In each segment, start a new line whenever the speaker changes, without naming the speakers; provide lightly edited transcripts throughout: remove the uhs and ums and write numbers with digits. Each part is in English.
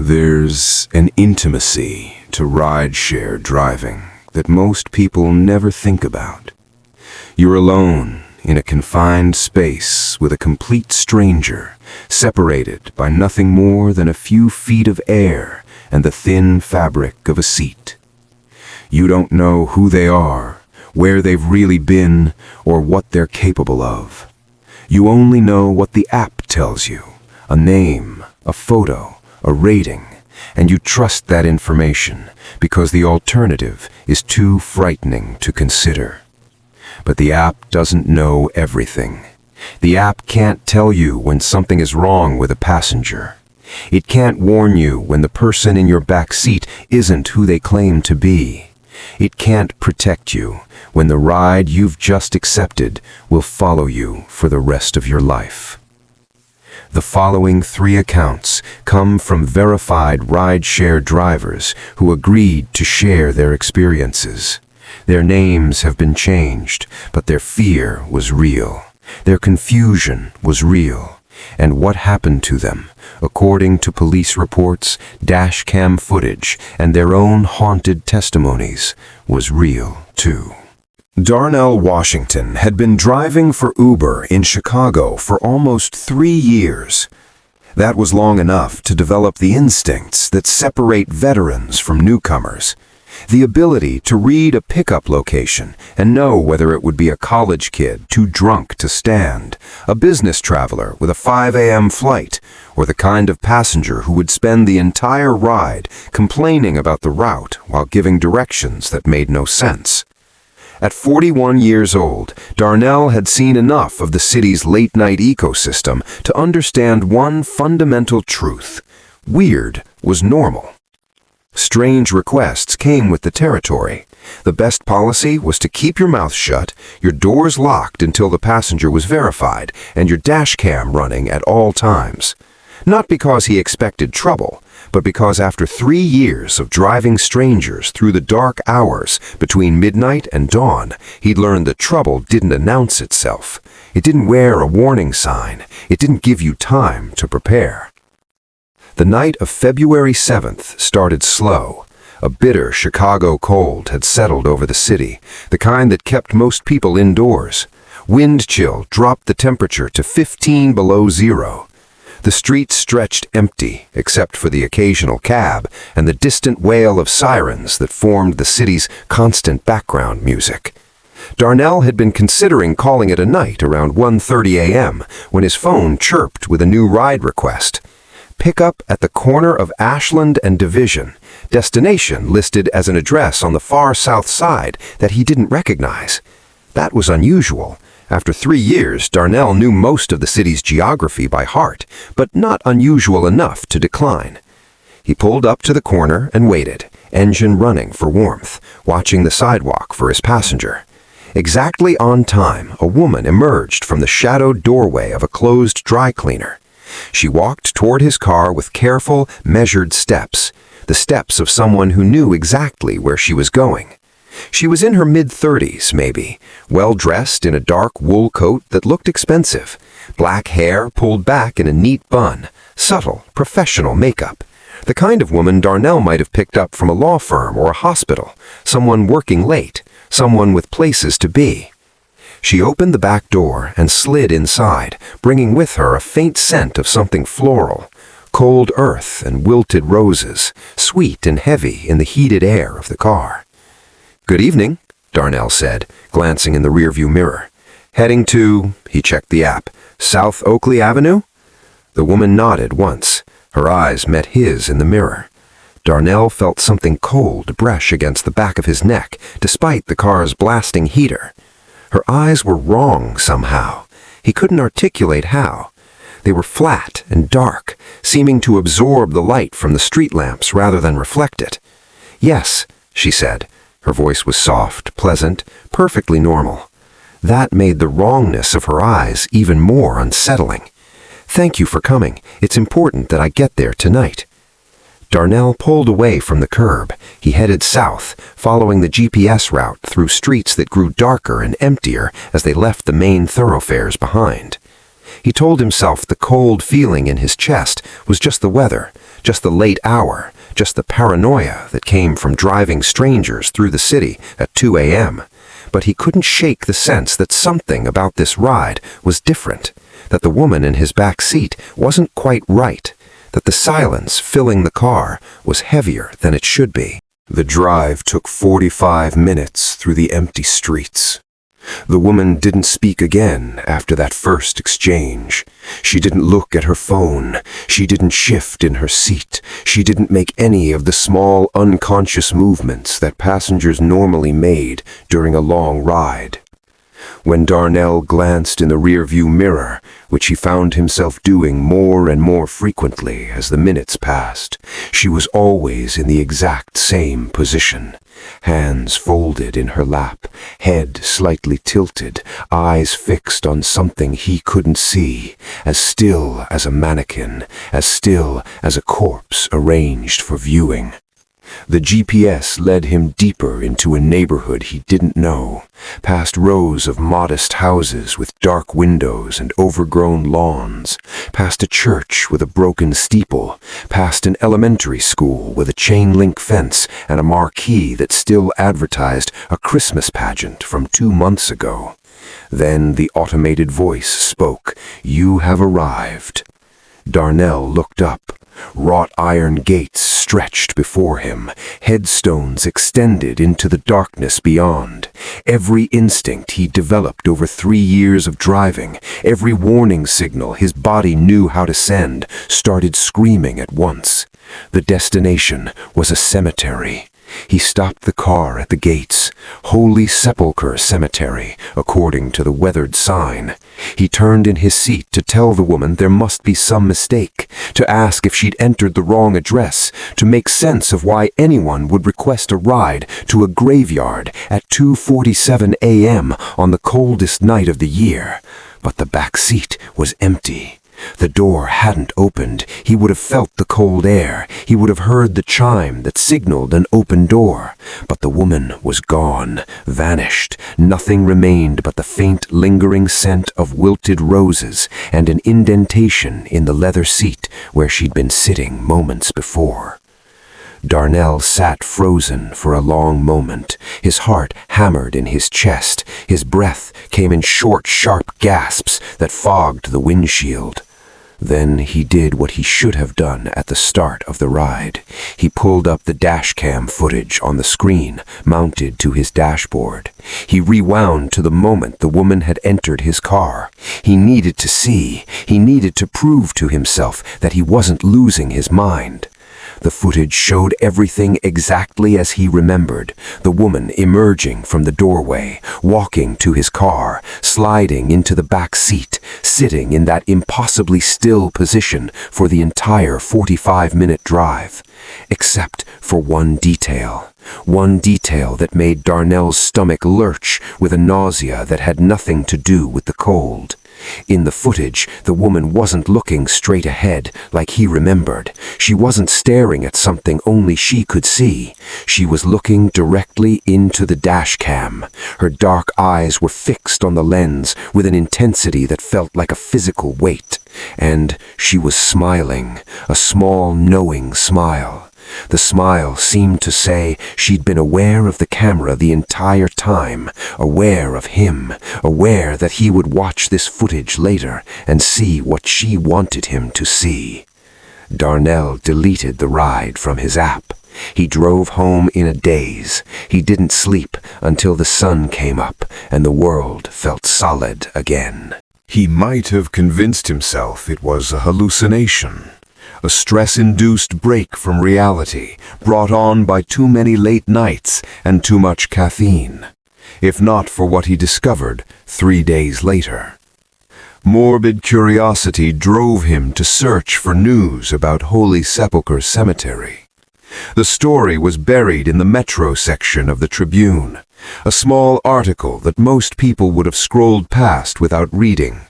There's an intimacy to ride-share driving that most people never think about. You're alone in a confined space with a complete stranger, separated by nothing more than a few feet of air and the thin fabric of a seat. You don't know who they are, where they've really been, or what they're capable of. You only know what the app tells you, a name, a photo, a rating, and you trust that information because the alternative is too frightening to consider. But the app doesn't know everything. The app can't tell you when something is wrong with a passenger. It can't warn you when the person in your back seat isn't who they claim to be. It can't protect you when the ride you've just accepted will follow you for the rest of your life. The following 3 accounts come from verified ride-share drivers who agreed to share their experiences. Their names have been changed, but their fear was real. Their confusion was real. And what happened to them, according to police reports, dashcam footage, and their own haunted testimonies, was real too. Darnell Washington had been driving for Uber in Chicago for almost 3 years. That was long enough to develop the instincts that separate veterans from newcomers. The ability to read a pickup location and know whether it would be a college kid too drunk to stand, a business traveler with a 5 a.m. flight, or the kind of passenger who would spend the entire ride complaining about the route while giving directions that made no sense. At 41 years old, Darnell had seen enough of the city's late-night ecosystem to understand one fundamental truth: weird was normal. Strange requests came with the territory. The best policy was to keep your mouth shut, your doors locked until the passenger was verified, and your dash cam running at all times. Not because he expected trouble, but because after 3 years of driving strangers through the dark hours between midnight and dawn, he'd learned that trouble didn't announce itself. It didn't wear a warning sign. It didn't give you time to prepare. The night of February 7th started slow. A bitter Chicago cold had settled over the city, the kind that kept most people indoors. Wind chill dropped the temperature to 15 below zero. The streets stretched empty, except for the occasional cab and the distant wail of sirens that formed the city's constant background music. Darnell had been considering calling it a night around 1:30 a.m. when his phone chirped with a new ride request. Pick up at the corner of Ashland and Division, destination listed as an address on the far south side that he didn't recognize. That was unusual. After 3 years, Darnell knew most of the city's geography by heart, but not unusual enough to decline. He pulled up to the corner and waited, engine running for warmth, watching the sidewalk for his passenger. Exactly on time, a woman emerged from the shadowed doorway of a closed dry cleaner. She walked toward his car with careful, measured steps, the steps of someone who knew exactly where she was going. She was in her mid-30s, maybe, well-dressed in a dark wool coat that looked expensive, black hair pulled back in a neat bun, subtle, professional makeup. The kind of woman Darnell might have picked up from a law firm or a hospital, someone working late, someone with places to be. She opened the back door and slid inside, bringing with her a faint scent of something floral, cold earth and wilted roses, sweet and heavy in the heated air of the car. "Good evening," Darnell said, glancing in the rearview mirror. "Heading to," he checked the app, "South Oakley Avenue?" The woman nodded once. Her eyes met his in the mirror. Darnell felt something cold brush against the back of his neck, despite the car's blasting heater. Her eyes were wrong somehow. He couldn't articulate how. They were flat and dark, seeming to absorb the light from the street lamps rather than reflect it. "Yes," she said. Her voice was soft, pleasant, perfectly normal. That made the wrongness of her eyes even more unsettling. "Thank you for coming. It's important that I get there tonight." Darnell pulled away from the curb. He headed south, following the GPS route through streets that grew darker and emptier as they left the main thoroughfares behind. He told himself the cold feeling in his chest was just the weather,
just the late hour, just the paranoia that came from driving strangers through the city at 2 a.m. But he couldn't shake the sense that something about this ride was different, that the woman in his back seat wasn't quite right, that the silence filling the car was heavier than it should be. The drive took 45 minutes through the empty streets. The woman didn't speak again after that first exchange. She didn't look at her phone. She didn't shift in her seat. She didn't make any of the small, unconscious movements that passengers normally made during a long ride. When Darnell glanced in the rearview mirror, which he found himself doing more and more frequently as the minutes passed, she was always in the exact same position. Hands folded in her lap, head slightly tilted, eyes fixed on something he couldn't see, as still as a mannequin, as still as a corpse arranged for viewing. The GPS led him deeper into a neighborhood he didn't know, past rows of modest houses with dark windows and overgrown lawns, past a church with a broken steeple, past an elementary school with a chain-link fence and a marquee that still advertised a Christmas pageant from 2 months ago. Then the automated voice spoke, "You have arrived." Darnell looked up. Wrought iron gates stretched before him, headstones extended into the darkness beyond. Every instinct he developed over 3 years of driving, every warning signal his body knew how to send, started screaming at once. The destination was a cemetery. He stopped the car at the gates. Holy Sepulchre Cemetery, according to the weathered sign. He turned in his seat to tell the woman there must be some mistake, to ask if she'd entered the wrong address, to make sense of why anyone would request a ride to a graveyard at 2:47 a.m. on the coldest night of the year. But the back seat was empty. The door hadn't opened. He would have felt the cold air. He would have heard the chime that signaled an open door. But the woman was gone, vanished. Nothing remained but the faint, lingering scent of wilted roses and an indentation in the leather seat where she'd been sitting moments before. Darnell sat frozen for a long moment. His heart hammered in his chest. His breath came in short, sharp gasps that fogged the windshield. Then he did what he should have done at the start of the ride. He pulled up the dashcam footage on the screen mounted to his dashboard. He rewound to the moment the woman had entered his car. He needed to see. He needed to prove to himself that he wasn't losing his mind. The footage showed everything exactly as he remembered. The woman emerging from the doorway, walking to his car, sliding into the back seat, sitting in that impossibly still position for the entire 45-minute drive. Except for one detail that made Darnell's stomach lurch with a nausea that had nothing to do with the cold. In the footage, the woman wasn't looking straight ahead like he remembered. She wasn't staring at something only she could see. She was looking directly into the dashcam. Her dark eyes were fixed on the lens with an intensity that felt like a physical weight. And she was smiling, a small, knowing smile. The smile seemed to say she'd been aware of the camera the entire time, aware of him, aware that he would watch this footage later and see what she wanted him to see. Darnell deleted the ride from his app. He drove home in a daze. He didn't sleep until the sun came up and the world felt solid again.
He might have convinced himself it was a hallucination. A stress-induced break from reality, brought on by too many late nights and too much caffeine, if not for what he discovered 3 days later. Morbid curiosity drove him to search for news about Holy Sepulchre Cemetery. The story was buried in the Metro section of the Tribune, a small article that most people would have scrolled past without reading.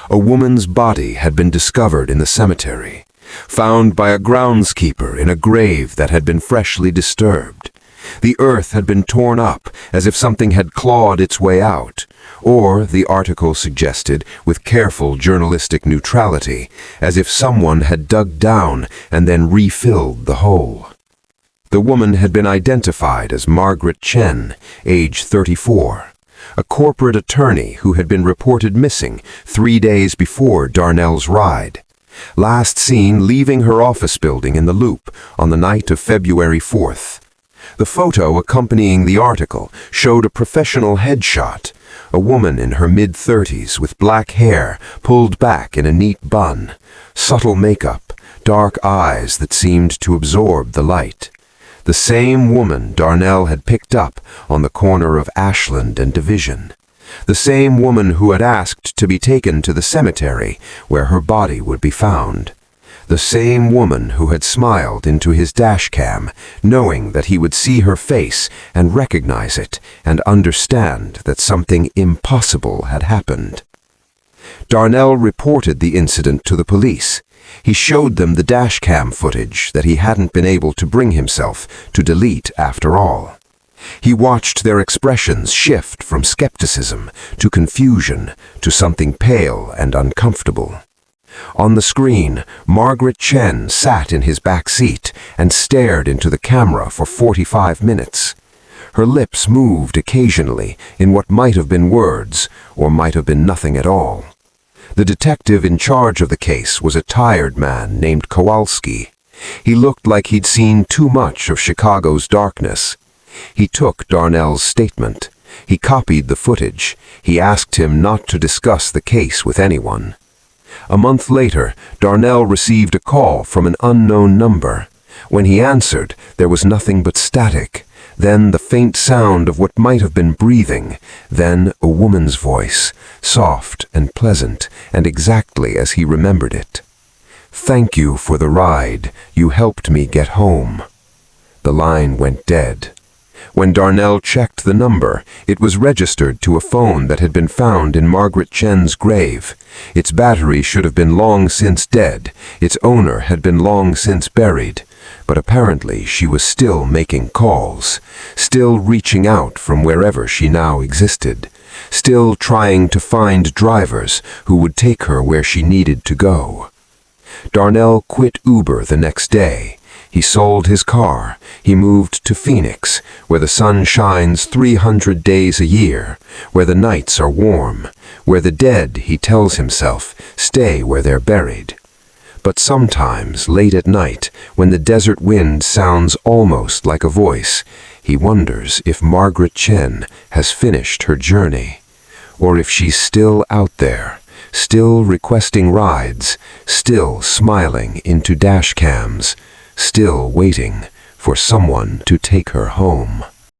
A woman's body had been discovered in the cemetery, found by a groundskeeper in a grave that had been freshly disturbed.
The earth had been torn up, as if something had clawed its way out. Or, the article suggested, with careful journalistic neutrality, as if someone had dug down and then refilled the hole. The woman had been identified as Margaret Chen, age 34, a corporate attorney who had been reported missing 3 days before Darnell's ride. Last seen leaving her office building in the Loop on the night of February 4th. The photo accompanying the article showed a professional headshot, a woman in her mid-30s with black hair pulled back in a neat bun, subtle makeup, dark eyes that seemed to absorb the light. The same woman Darnell had picked up on the corner of Ashland and Division. The same woman who had asked to be taken to the cemetery where her body would be found. The same woman who had smiled into his dashcam, knowing that he would see her face and recognize it and understand that something impossible had happened. Darnell reported the incident to the police. He showed them the dashcam footage that he hadn't been able to bring himself to delete after all. He watched their expressions shift from skepticism to confusion to something pale and uncomfortable. On the screen, Margaret Chen sat in his back seat and stared into the camera for 45 minutes. Her lips moved occasionally in what might have been words or might have been nothing at all. The detective in charge of the case was a tired man named Kowalski. He looked like he'd seen too much of Chicago's darkness. He took Darnell's statement. He copied the footage. He asked him not to discuss the case with anyone. A month later, Darnell received a call from an unknown number. When he answered, there was nothing but static. Then the faint sound of what might have been breathing. Then a woman's voice, soft and pleasant, and exactly as he remembered it. "Thank you for the ride. You helped me get home." The line went dead. When Darnell checked the number, it was registered to a phone that had been found in Margaret Chen's grave. Its battery should have been long since dead. Its owner had been long since buried. But apparently she was still making calls, still reaching out from wherever she now existed, still trying to find drivers who would take her where she needed to go. Darnell quit Uber the next day. He sold his car. He moved to Phoenix, where the sun shines 300 days a year, where the nights are warm, where the dead, he tells himself, stay where they're buried. But sometimes, late at night, when the desert wind sounds almost like a voice, he wonders if Margaret Chen has finished her journey, or if she's still out there, still requesting rides, still smiling into dash cams, still waiting for someone to take her home.